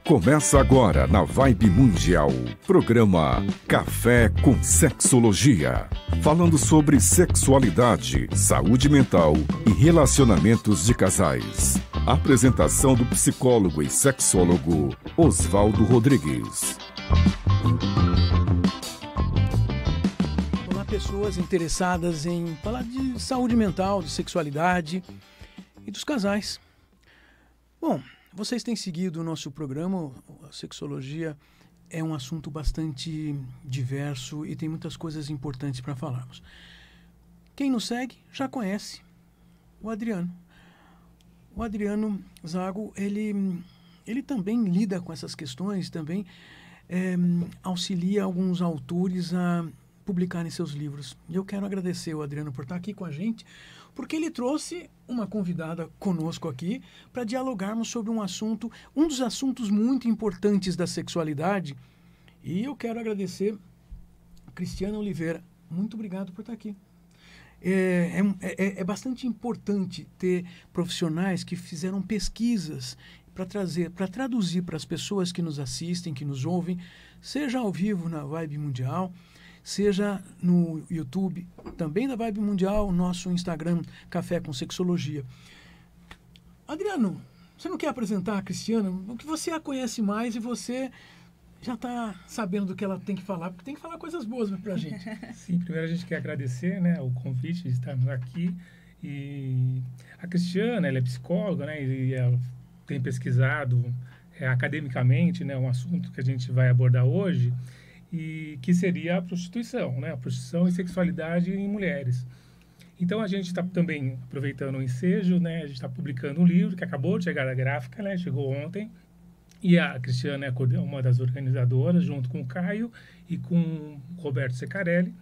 Começa agora na Vibe Mundial, programa Café com Sexologia. Falando sobre sexualidade, saúde mental e relacionamentos de casais. Apresentação do psicólogo e sexólogo Oswaldo Rodrigues. Olá, pessoas interessadas em falar de saúde mental, de sexualidade e dos casais. Bom, vocês têm seguido o nosso programa. A sexologia é um assunto bastante diverso e tem muitas coisas importantes para falarmos. Quem nos segue já conhece o Adriano. O Adriano Zago, ele também lida com essas questões, também auxilia alguns autores a publicarem seus livros. E eu quero agradecer o Adriano por estar aqui com a gente, porque ele trouxe uma convidada conosco aqui para dialogarmos sobre um dos assuntos muito importantes da sexualidade. E eu quero agradecer a Cristiana Oliveira. Muito obrigado por estar aqui. É bastante importante ter profissionais que fizeram pesquisas para traduzir para as pessoas que nos assistem, que nos ouvem, seja ao vivo na Vibe Mundial, seja no YouTube, também na Vibe Mundial, nosso Instagram, Café com Sexologia. Adriano, você não quer apresentar a Cristiana? O que você a conhece mais e você já está sabendo do que ela tem que falar, porque tem que falar coisas boas para a gente. Sim, primeiro a gente quer agradecer, né, o convite de estarmos aqui. E a Cristiana, ela é psicóloga, né, e ela tem pesquisado academicamente, né, um assunto que a gente vai abordar hoje, e que seria a prostituição, né? A prostituição e sexualidade em mulheres. Então, a gente está também aproveitando o ensejo, né? A gente está publicando um livro que acabou de chegar da gráfica, né? Chegou ontem. E a Cristiana é uma das organizadoras, junto com o Caio e com o Roberto Secarelli.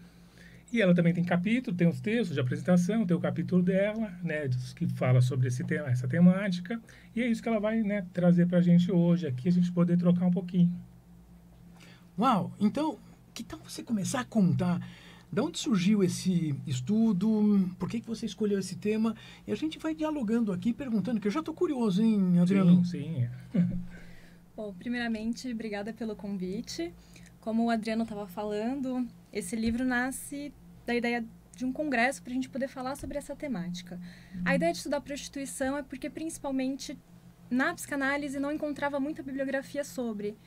E ela também tem capítulo, tem os textos de apresentação, tem o capítulo dela, né? Que fala sobre essa temática. E é isso que ela vai, né, trazer para a gente hoje aqui, a gente poder trocar um pouquinho. Uau! Então, que tal você começar a contar de onde surgiu esse estudo, por que você escolheu esse tema, e a gente vai dialogando aqui, perguntando, que eu já estou curioso, hein, Adriano? Sim. Bom, primeiramente, obrigada pelo convite. Como o Adriano estava falando, esse livro nasce da ideia de um congresso para a gente poder falar sobre essa temática. A ideia de estudar prostituição é porque, principalmente, na psicanálise não encontrava muita bibliografia sobre.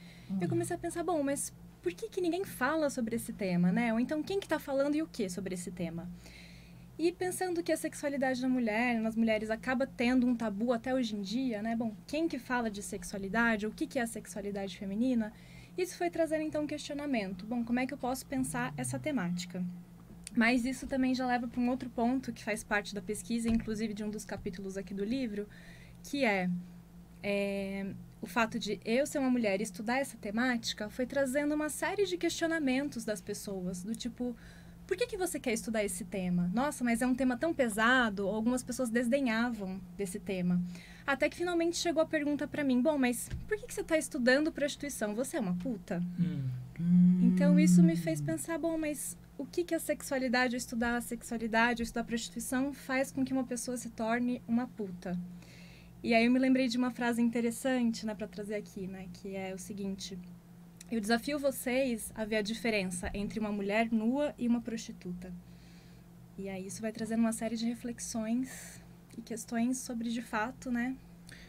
Eu comecei a pensar, bom, mas por que ninguém fala sobre esse tema, né? Ou então, quem que está falando e o que sobre esse tema? E pensando que a sexualidade da mulher, nas mulheres, acaba tendo um tabu até hoje em dia, né? Bom, quem que fala de sexualidade? O que é a sexualidade feminina? Isso foi trazendo, então, um questionamento. Bom, como é que eu posso pensar essa temática? Mas isso também já leva para um outro ponto que faz parte da pesquisa, inclusive de um dos capítulos aqui do livro, que é o fato de eu ser uma mulher e estudar essa temática foi trazendo uma série de questionamentos das pessoas, do tipo, por que você quer estudar esse tema? Nossa, mas é um tema tão pesado, algumas pessoas desdenhavam desse tema. Até que finalmente chegou a pergunta para mim, bom, mas por que você está estudando prostituição? Você é uma puta? Então isso me fez pensar, bom, mas o que a sexualidade, estudar a sexualidade, estudar a prostituição faz com que uma pessoa se torne uma puta? E aí eu me lembrei de uma frase interessante, né, para trazer aqui, né, que é o seguinte: eu desafio vocês a ver a diferença entre uma mulher nua e uma prostituta. E aí isso vai trazendo uma série de reflexões e questões sobre, de fato, né?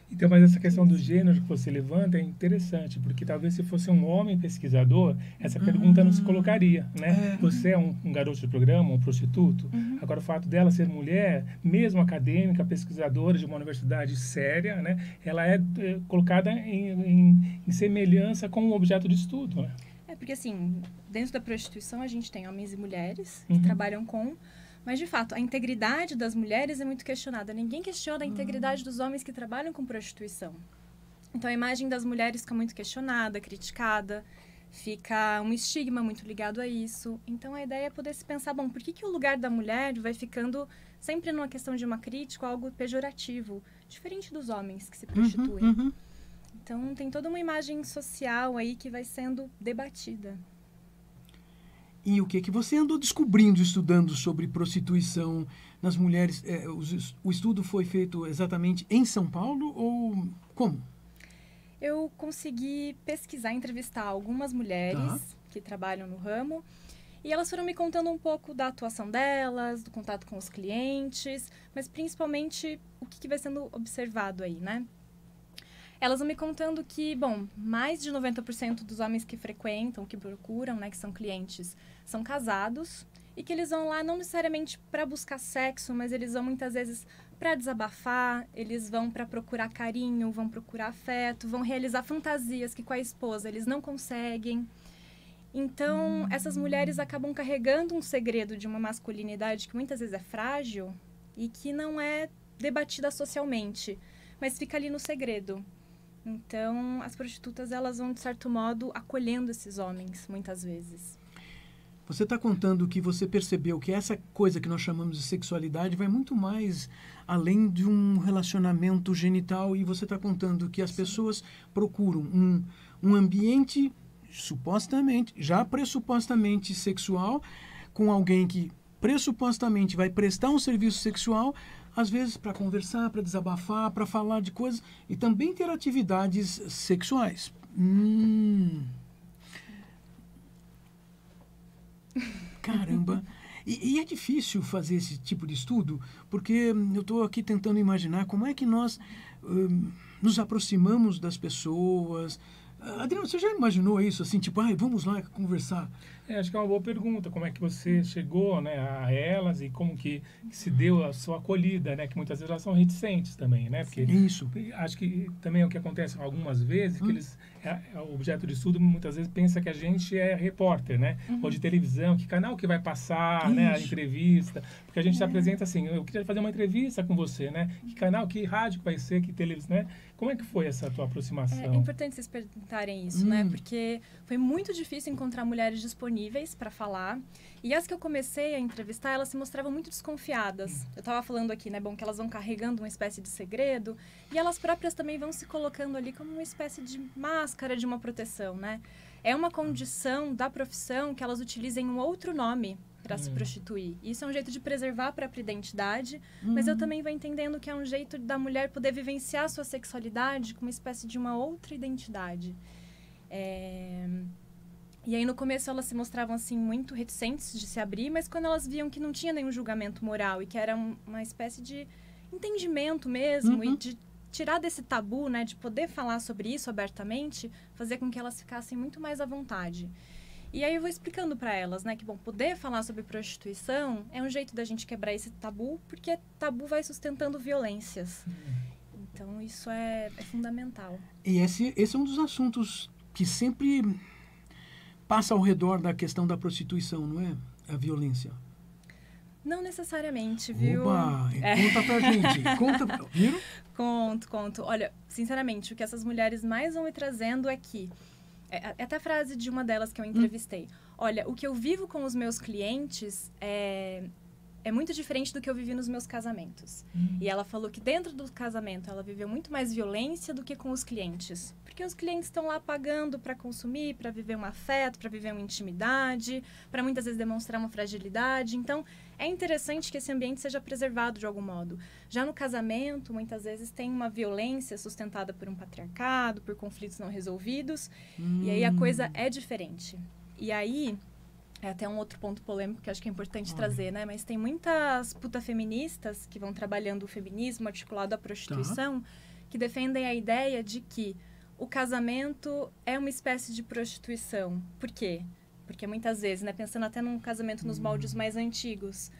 Então, mas essa questão do gênero que você levanta é interessante, porque talvez se fosse um homem pesquisador, essa pergunta não se colocaria, né? Você é um garoto de programa, um prostituto? Agora, o fato dela ser mulher, mesmo acadêmica, pesquisadora de uma universidade séria, né? Ela é colocada em semelhança com um objeto de estudo, né? Porque assim, dentro da prostituição a gente tem homens e mulheres que trabalham com... Mas, de fato, a integridade das mulheres é muito questionada. Ninguém questiona a integridade dos homens que trabalham com prostituição. Então, a imagem das mulheres fica muito questionada, criticada, fica um estigma muito ligado a isso. Então, a ideia é poder se pensar, bom, por que o lugar da mulher vai ficando sempre numa questão de uma crítica, algo pejorativo, diferente dos homens que se prostituem. Então, tem toda uma imagem social aí que vai sendo debatida. E o que você andou descobrindo, estudando sobre prostituição nas mulheres? O estudo foi feito exatamente em São Paulo ou como? eu consegui pesquisar, entrevistar algumas mulheres que trabalham no ramo, e elas foram me contando um pouco da atuação delas, do contato com os clientes, mas principalmente o que vai sendo observado aí, né? Elas vão me contando que, bom, mais de 90% dos homens que frequentam, que procuram, né, que são clientes, são casados, e que eles vão lá não necessariamente para buscar sexo, mas eles vão muitas vezes para desabafar, eles vão para procurar carinho, vão procurar afeto, vão realizar fantasias que com a esposa eles não conseguem. Então, essas mulheres acabam carregando um segredo de uma masculinidade que muitas vezes é frágil e que não é debatida socialmente, mas fica ali no segredo. Então, as prostitutas, elas vão, de certo modo, acolhendo esses homens, muitas vezes. Você está contando que você percebeu que essa coisa que nós chamamos de sexualidade vai muito mais além de um relacionamento genital, e você está contando que as pessoas procuram um ambiente supostamente, já pressupostamente sexual, com alguém que pressupostamente vai prestar um serviço sexual, às vezes para conversar, para desabafar, para falar de coisas e também ter atividades sexuais. Caramba! E é difícil fazer esse tipo de estudo, porque eu estou aqui tentando imaginar como é que nós nos aproximamos das pessoas. Adriano, você já imaginou isso, assim, tipo, vamos lá conversar? Acho que é uma boa pergunta, como é que você chegou, né, a elas e como que se deu a sua acolhida, né, que muitas vezes elas são reticentes também, né, porque isso. Acho que também é o que acontece algumas vezes, que eles, o objeto de estudo muitas vezes pensa que a gente é repórter, né, ou de televisão, que canal que vai passar, né, a entrevista, porque a gente se apresenta assim, eu queria fazer uma entrevista com você, né, que canal, que rádio que vai ser, que televisão, né, como é que foi essa tua aproximação? É importante vocês perguntarem isso, né, porque foi muito difícil encontrar mulheres disponíveis para falar. E as que eu comecei a entrevistar, elas se mostravam muito desconfiadas. Eu estava falando aqui, né, bom, que elas vão carregando uma espécie de segredo e elas próprias também vão se colocando ali como uma espécie de máscara de uma proteção, né? É uma condição da profissão que elas utilizem um outro nome para se prostituir. Isso é um jeito de preservar a própria identidade, mas eu também vou entendendo que é um jeito da mulher poder vivenciar a sua sexualidade com uma espécie de uma outra identidade. E aí, no começo, elas se mostravam, assim, muito reticentes de se abrir, mas quando elas viam que não tinha nenhum julgamento moral e que era uma espécie de entendimento mesmo e de tirar desse tabu, né, de poder falar sobre isso abertamente, fazer com que elas ficassem muito mais à vontade. E aí eu vou explicando para elas, né, que, bom, poder falar sobre prostituição é um jeito da gente quebrar esse tabu, porque tabu vai sustentando violências. Então, isso é fundamental. E esse é um dos assuntos que sempre passa ao redor da questão da prostituição, não é? A violência. Não necessariamente, viu? Oba! Conta pra gente. Viram? Conto. Olha, sinceramente, o que essas mulheres mais vão me trazendo é que... É até a frase de uma delas que eu entrevistei. Olha, o que eu vivo com os meus clientes é muito diferente do que eu vivi nos meus casamentos. E ela falou que dentro do casamento ela viveu muito mais violência do que com os clientes. Porque os clientes estão lá pagando para consumir, para viver um afeto, para viver uma intimidade, para muitas vezes demonstrar uma fragilidade. Então, é interessante que esse ambiente seja preservado de algum modo. Já no casamento, muitas vezes tem uma violência sustentada por um patriarcado, por conflitos não resolvidos. E aí a coisa é diferente. E aí... É até um outro ponto polêmico que acho que é importante trazer, né? Mas tem muitas putafeministas que vão trabalhando o feminismo articulado à prostituição, que defendem a ideia de que o casamento é uma espécie de prostituição. Por quê? Porque muitas vezes, né, pensando até num casamento nos moldes mais antigos,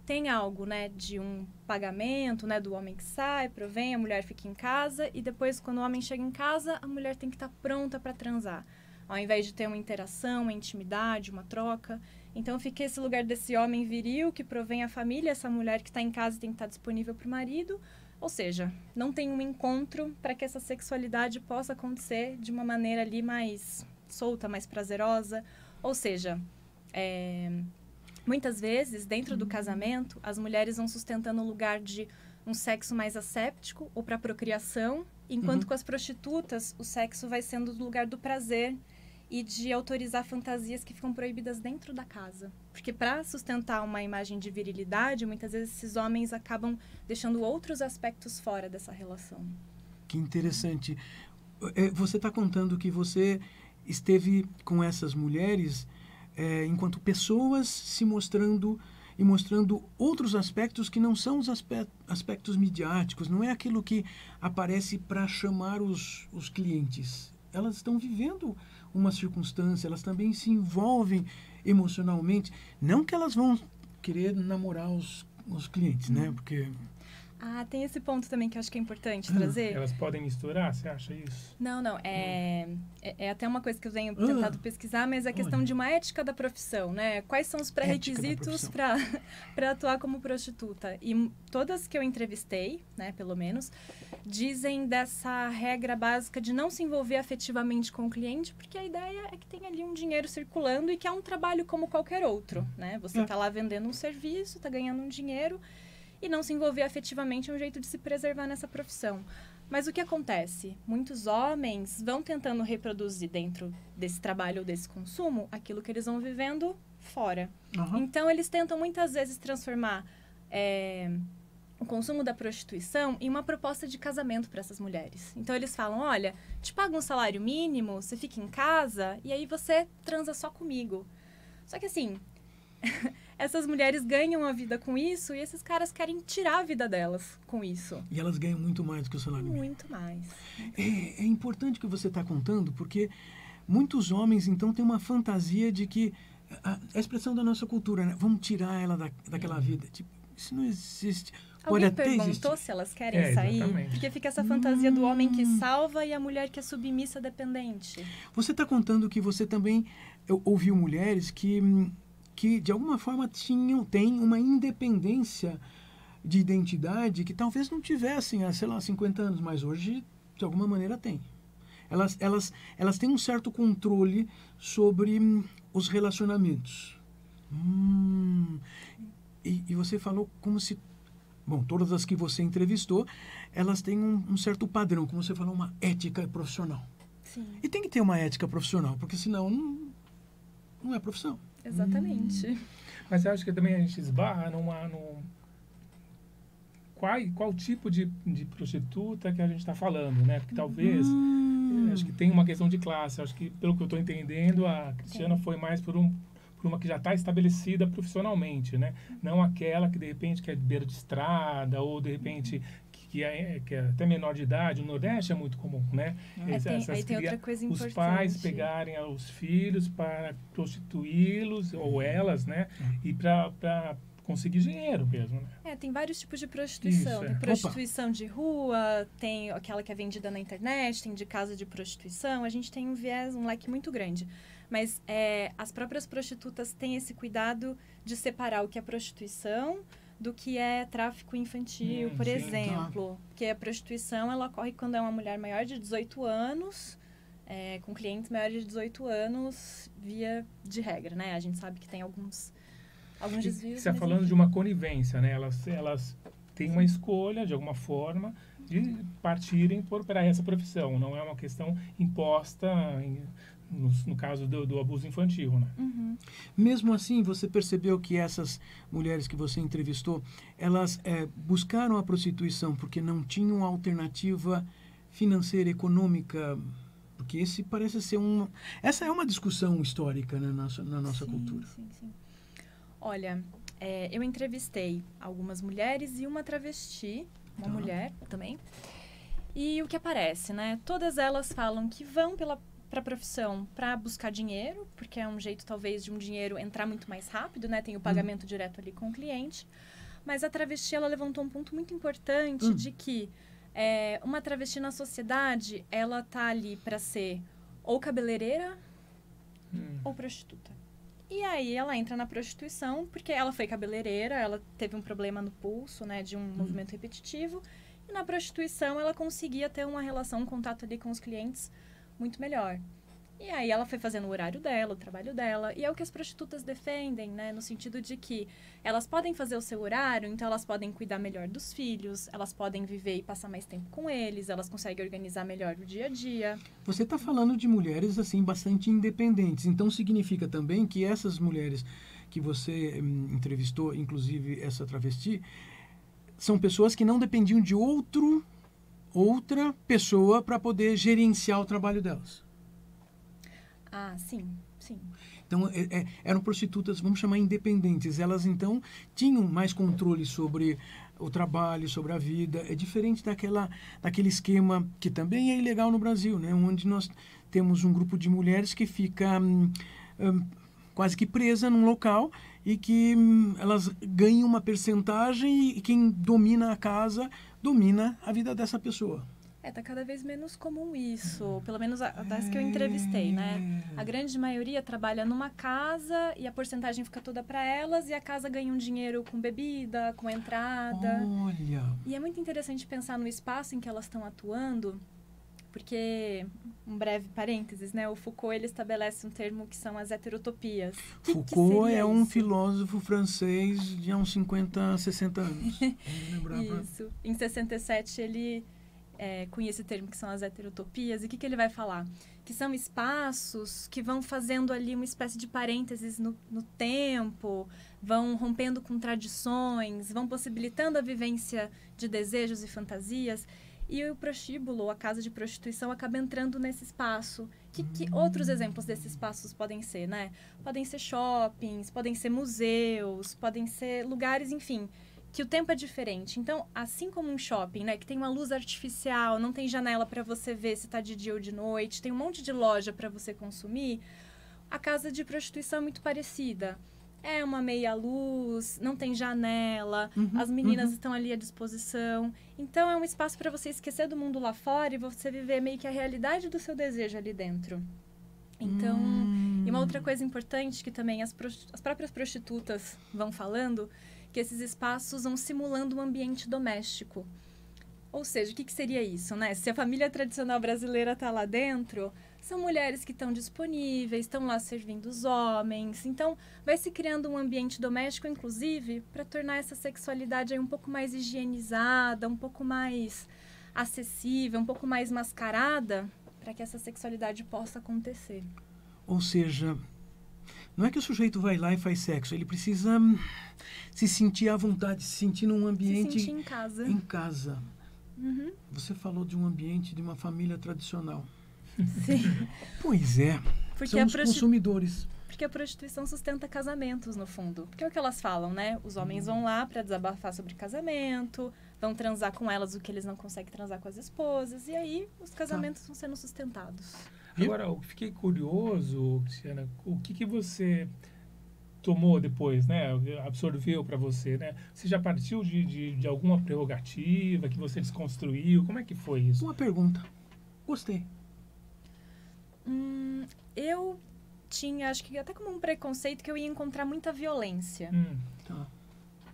tem algo, né, de um pagamento, né, do homem que sai, provém, a mulher fica em casa e depois, quando o homem chega em casa, a mulher tem que estar pronta para transar. Ao invés de ter uma interação, uma intimidade, uma troca. Então, fica esse lugar desse homem viril que provém a família, essa mulher que está em casa tem que estar disponível para o marido. Ou seja, não tem um encontro para que essa sexualidade possa acontecer de uma maneira ali mais solta, mais prazerosa. Ou seja, muitas vezes, dentro do casamento, as mulheres vão sustentando o lugar de um sexo mais asséptico ou para procriação, enquanto com as prostitutas o sexo vai sendo do lugar do prazer e de autorizar fantasias que ficam proibidas dentro da casa. Porque para sustentar uma imagem de virilidade, muitas vezes esses homens acabam deixando outros aspectos fora dessa relação. Que interessante. você está contando que você esteve com essas mulheres enquanto pessoas se mostrando e mostrando outros aspectos que não são os aspectos midiáticos, não é aquilo que aparece para chamar os clientes. Elas estão vivendo uma circunstância, elas também se envolvem emocionalmente. Não que elas vão querer namorar os clientes, né? Porque... tem esse ponto também que eu acho que é importante trazer. Elas podem misturar, você acha isso? Não. É até uma coisa que eu tenho tentado pesquisar, mas é a questão de uma ética da profissão, né? Quais são os pré-requisitos para atuar como prostituta? E todas que eu entrevistei, né, pelo menos, dizem dessa regra básica de não se envolver afetivamente com o cliente, porque a ideia é que tem ali um dinheiro circulando e que é um trabalho como qualquer outro, né? Você está lá vendendo um serviço, está ganhando um dinheiro... E não se envolver afetivamente é um jeito de se preservar nessa profissão. Mas o que acontece? Muitos homens vão tentando reproduzir dentro desse trabalho ou desse consumo aquilo que eles vão vivendo fora. Então, eles tentam muitas vezes transformar o consumo da prostituição em uma proposta de casamento para essas mulheres. Então, eles falam, olha, te pago um salário mínimo, você fica em casa e aí você transa só comigo. Só que assim... essas mulheres ganham a vida com isso e esses caras querem tirar a vida delas com isso. E elas ganham muito mais do que o salário mínimo. Muito mais. É importante o que você está contando, porque muitos homens, então, têm uma fantasia de que... A expressão da nossa cultura, né? Vamos tirar ela daquela vida. Tipo, isso não existe. Pode Alguém até perguntou existir. se elas querem sair? Exatamente. Porque fica essa fantasia do homem que salva e a mulher que é submissa, dependente. Você está contando que você também ouviu mulheres que de alguma forma têm uma independência de identidade que talvez não tivessem há, 50 anos, mas hoje, de alguma maneira, têm. Elas têm um certo controle sobre os relacionamentos. E você falou como se... Bom, todas as que você entrevistou, elas têm um certo padrão, como você falou, uma ética profissional. Sim. E tem que ter uma ética profissional, porque senão não é profissão. Exatamente. Mas eu acho que também a gente esbarra qual tipo de prostituta que a gente está falando, né? Porque talvez, acho que tem uma questão de classe. Acho que, pelo que eu estou entendendo, a Cristiana foi mais por uma que já está estabelecida profissionalmente, né? Não aquela que, de repente, que é de beira de estrada ou, de repente... Que é até menor de idade, no Nordeste é muito comum, né? Aí tem outra coisa importante. Os pais pegarem os filhos para prostituí-los, ou elas, né? E para conseguir dinheiro mesmo, né? Tem vários tipos de prostituição. Isso, Tem prostituição de rua, tem aquela que é vendida na internet, tem de casa de prostituição. A gente tem um leque muito grande. Mas as próprias prostitutas têm esse cuidado de separar o que é prostituição do que é tráfico infantil, por exemplo. Porque a prostituição, ela ocorre quando é uma mulher maior de 18 anos, com clientes maiores de 18 anos, via de regra, né? A gente sabe que tem alguns desvios. Você está falando de uma conivência, né? Elas têm uma escolha, de alguma forma, de partirem para essa profissão. Não é uma questão imposta... No caso do abuso infantil, né? Mesmo assim, você percebeu que essas mulheres que você entrevistou, elas buscaram a prostituição porque não tinham alternativa financeira, econômica? Porque esse parece ser essa é uma discussão histórica, né, na nossa cultura. Sim. Olha, eu entrevistei algumas mulheres e uma travesti, uma mulher também. E o que aparece, né? Todas elas falam que vão para a profissão para buscar dinheiro, porque é um jeito, talvez, de um dinheiro entrar muito mais rápido, né? Tem o pagamento direto ali com o cliente. Mas a travesti, ela levantou um ponto muito importante de que uma travesti na sociedade, ela tá ali para ser ou cabeleireira ou prostituta. E aí ela entra na prostituição porque ela foi cabeleireira, ela teve um problema no pulso, né? De um movimento repetitivo. E na prostituição, ela conseguia ter uma relação, um contato ali com os clientes muito melhor. E aí ela foi fazendo o horário dela, o trabalho dela, e é o que as prostitutas defendem, né? No sentido de que elas podem fazer o seu horário, então elas podem cuidar melhor dos filhos, elas podem viver e passar mais tempo com eles, elas conseguem organizar melhor o dia a dia. Você está falando de mulheres, assim, bastante independentes, então significa também que essas mulheres que você entrevistou, inclusive essa travesti, são pessoas que não dependiam de outro outra pessoa para poder gerenciar o trabalho delas. Ah, sim, sim. Então, eram prostitutas, vamos chamar, independentes. Elas, então, tinham mais controle sobre o trabalho, sobre a vida. É diferente daquele esquema que também é ilegal no Brasil, né? Onde nós temos um grupo de mulheres que fica quase que presa num local e que elas ganham uma percentagem e quem domina a casa domina a vida dessa pessoa. Tá cada vez menos comum isso, pelo menos das que eu entrevistei, né? A grande maioria trabalha numa casa e a porcentagem fica toda para elas e a casa ganha um dinheiro com bebida, com entrada. Olha! E é muito interessante pensar no espaço em que elas estão atuando, porque, um breve parênteses, né? O Foucault, ele estabelece um termo que são as heterotopias. Foucault é um filósofo francês de há uns 50, 60 anos. Isso. Em 67, ele cunha esse termo que são as heterotopias. E o que ele vai falar? Que são espaços que vão fazendo ali uma espécie de parênteses no tempo, vão rompendo com tradições, vão possibilitando a vivência de desejos e fantasias. E o prostíbulo, a casa de prostituição, acaba entrando nesse espaço. Que outros exemplos desses espaços podem ser, né? Podem ser shoppings, podem ser museus, podem ser lugares, enfim, que o tempo é diferente. Então, assim como um shopping, né, que tem uma luz artificial, não tem janela para você ver se está de dia ou de noite, tem um monte de loja para você consumir, a casa de prostituição é muito parecida. É uma meia luz, não tem janela, as meninas estão ali à disposição. Então, é um espaço para você esquecer do mundo lá fora e você viver meio que a realidade do seu desejo ali dentro. Então, e uma outra coisa importante que também as próprias prostitutas vão falando, que esses espaços vão simulando um ambiente doméstico. Ou seja, o que seria isso, né? Se a família tradicional brasileira está lá dentro, são mulheres que estão disponíveis, estão lá servindo os homens. Então, vai se criando um ambiente doméstico, inclusive, para tornar essa sexualidade aí um pouco mais higienizada, um pouco mais acessível, um pouco mais mascarada, para que essa sexualidade possa acontecer. Ou seja, não é que o sujeito vai lá e faz sexo, ele precisa se sentir à vontade, se sentir num ambiente... Se sentir em casa. Em casa. Você falou de um ambiente de uma família tradicional. Sim. Pois é, porque são os consumidores. Porque a prostituição sustenta casamentos, no fundo. Porque é o que elas falam, né? Os homens vão lá para desabafar sobre casamento, vão transar com elas o que eles não conseguem transar com as esposas, e aí os casamentos vão sendo sustentados. Agora, eu fiquei curioso, Cristiana, o que você tomou depois, né? Absorveu para você, né? Você já partiu de alguma prerrogativa que você desconstruiu? Como é que foi isso? Boa pergunta. Gostei. Eu tinha, acho que até como um preconceito, que eu ia encontrar muita violência. Tá.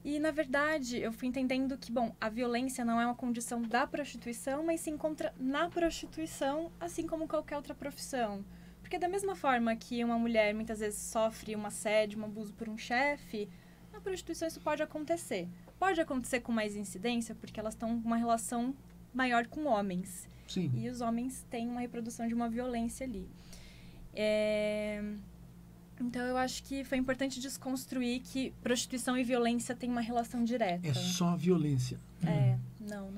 E, na verdade, eu fui entendendo que, bom, a violência não é uma condição da prostituição, mas se encontra na prostituição, assim como qualquer outra profissão. Porque da mesma forma que uma mulher muitas vezes sofre um assédio, um abuso por um chefe, na prostituição isso pode acontecer. Pode acontecer com mais incidência, porque elas estão com uma relação maior com homens. Sim. E os homens têm uma reprodução de uma violência ali. Então, eu acho que foi importante desconstruir que prostituição e violência têm uma relação direta. É só violência. Não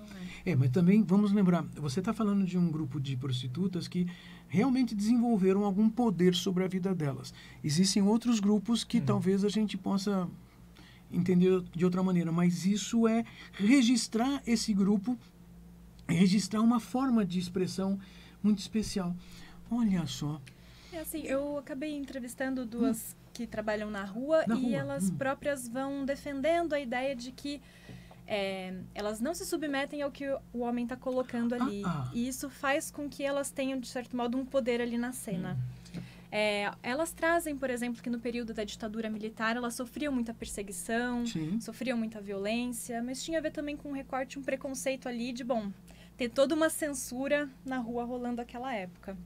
é. Mas também, vamos lembrar, você está falando de um grupo de prostitutas que realmente desenvolveram algum poder sobre a vida delas. Existem outros grupos que talvez a gente possa entender de outra maneira, mas isso é registrar esse grupo, registrar uma forma de expressão muito especial. Olha só. Assim, eu acabei entrevistando duas que trabalham na rua e elas próprias vão defendendo a ideia de que elas não se submetem ao que o homem está colocando ali. E isso faz com que elas tenham, de certo modo, um poder ali na cena. Elas trazem, por exemplo, que no período da ditadura militar elas sofriam muita perseguição, sofriam muita violência, mas tinha a ver também com um recorte, um preconceito ali de, bom, ter toda uma censura na rua rolando naquela época.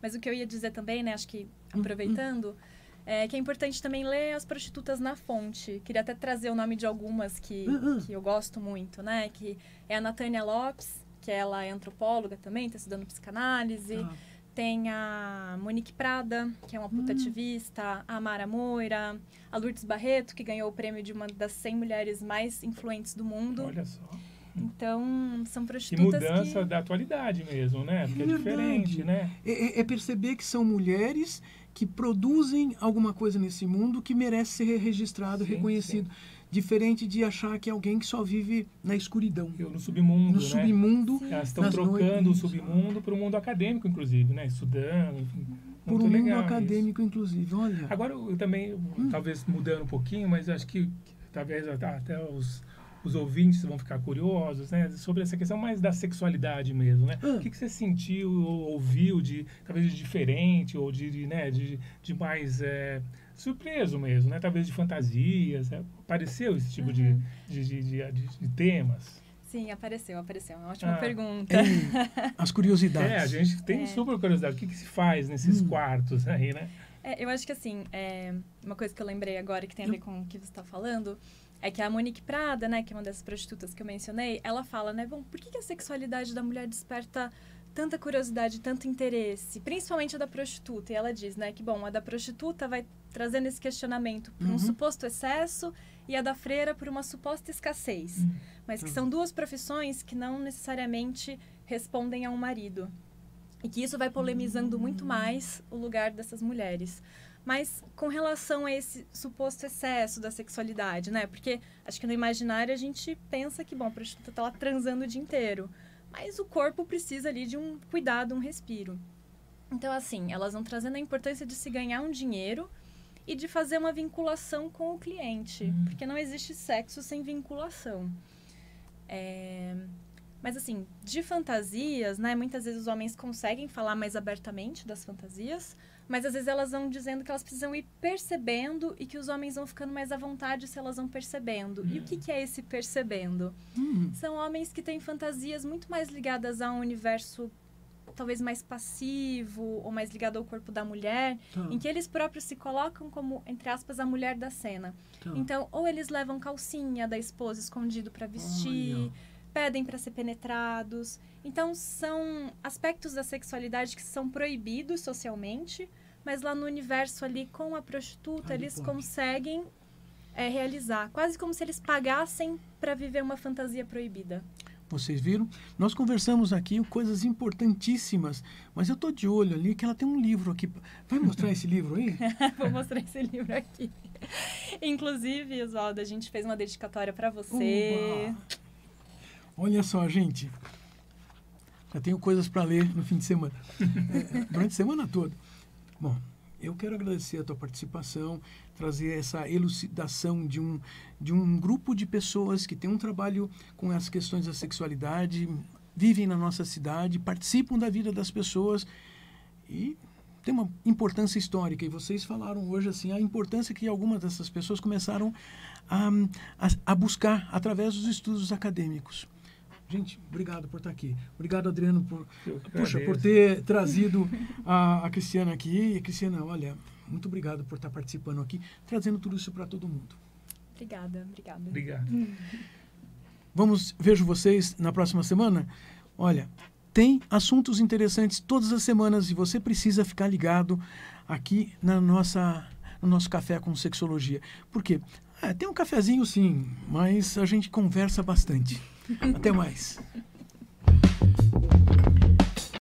Mas o que eu ia dizer também, né, acho que aproveitando, que é importante também ler as prostitutas na fonte. Queria até trazer o nome de algumas que eu gosto muito, né, que é a Natânia Lopes, que ela é antropóloga também, está estudando psicanálise. Tem a Monique Prada, que é uma puta ativista, a Mara Moira, a Lourdes Barreto, que ganhou o prêmio de uma das 100 mulheres mais influentes do mundo. Olha só. Então, são E prostitutas mudança que... da atualidade mesmo, né? Porque é diferente, né? É perceber que são mulheres que produzem alguma coisa nesse mundo que merece ser registrado, Sim, reconhecido. Diferente de achar que é alguém que só vive na escuridão. No submundo, No né? submundo, Elas estão nas trocando noites. o submundo para o mundo acadêmico, inclusive, né? Estudando, enfim. Por Muito um mundo legal acadêmico, inclusive. Olha. Agora, eu também, talvez mudando um pouquinho, mas acho que talvez até os ouvintes vão ficar curiosos, né? Sobre essa questão mais da sexualidade mesmo, né? O que você sentiu ou ouviu talvez de diferente ou de mais surpreso mesmo, né? Talvez de fantasias. Apareceu esse tipo de temas? Sim, apareceu. É uma ótima pergunta. As curiosidades. A gente tem super curiosidade. O que se faz nesses quartos aí, né? Eu acho que, assim, uma coisa que eu lembrei agora que tem a ver com o que você está falando é que a Monique Prada, né, que é uma dessas prostitutas que eu mencionei, ela fala, né, bom, por que a sexualidade da mulher desperta tanta curiosidade, tanto interesse, principalmente a da prostituta? E ela diz, né, que, bom, a da prostituta vai trazendo esse questionamento por um suposto excesso e a da freira por uma suposta escassez. Mas que são duas profissões que não necessariamente respondem a um marido. E que isso vai polemizando muito mais o lugar dessas mulheres. Mas com relação a esse suposto excesso da sexualidade, né? Porque acho que no imaginário a gente pensa que, bom, a prostituta está lá transando o dia inteiro. Mas o corpo precisa ali de um cuidado, um respiro. Então, assim, elas vão trazendo a importância de se ganhar um dinheiro e de fazer uma vinculação com o cliente. Porque não existe sexo sem vinculação. Mas, assim, de fantasias, né? Muitas vezes os homens conseguem falar mais abertamente das fantasias, mas às vezes elas vão dizendo que elas precisam ir percebendo e que os homens vão ficando mais à vontade se elas vão percebendo. E o que é esse percebendo? São homens que têm fantasias muito mais ligadas a um universo talvez mais passivo ou mais ligado ao corpo da mulher, em que eles próprios se colocam como, entre aspas, a mulher da cena. Então, ou eles levam calcinha da esposa escondido para vestir, pedem para ser penetrados. Então, são aspectos da sexualidade que são proibidos socialmente, mas lá no universo ali com a prostituta, eles conseguem realizar. Quase como se eles pagassem para viver uma fantasia proibida. Vocês viram? Nós conversamos aqui coisas importantíssimas, mas eu estou de olho ali que ela tem um livro aqui. Vai mostrar esse livro aí? Vou mostrar esse livro aqui. Inclusive, Oswaldo, a gente fez uma dedicatória para você. Olha só, gente. Já tenho coisas para ler no fim de semana. Durante a semana toda. Bom, eu quero agradecer a tua participação, trazer essa elucidação de um grupo de pessoas que tem um trabalho com as questões da sexualidade, vivem na nossa cidade, participam da vida das pessoas e tem uma importância histórica. E vocês falaram hoje assim a importância que algumas dessas pessoas começaram a buscar através dos estudos acadêmicos. Gente, obrigado por estar aqui. Obrigado, Adriano, por ter trazido a Cristiana aqui. E, Cristiana, olha, muito obrigado por estar participando aqui, trazendo tudo isso para todo mundo. Obrigada. Obrigado. Vejo vocês na próxima semana. Olha, tem assuntos interessantes todas as semanas e você precisa ficar ligado aqui no nosso Café com Sexologia. Por quê? Tem um cafezinho sim, mas a gente conversa bastante. Até mais.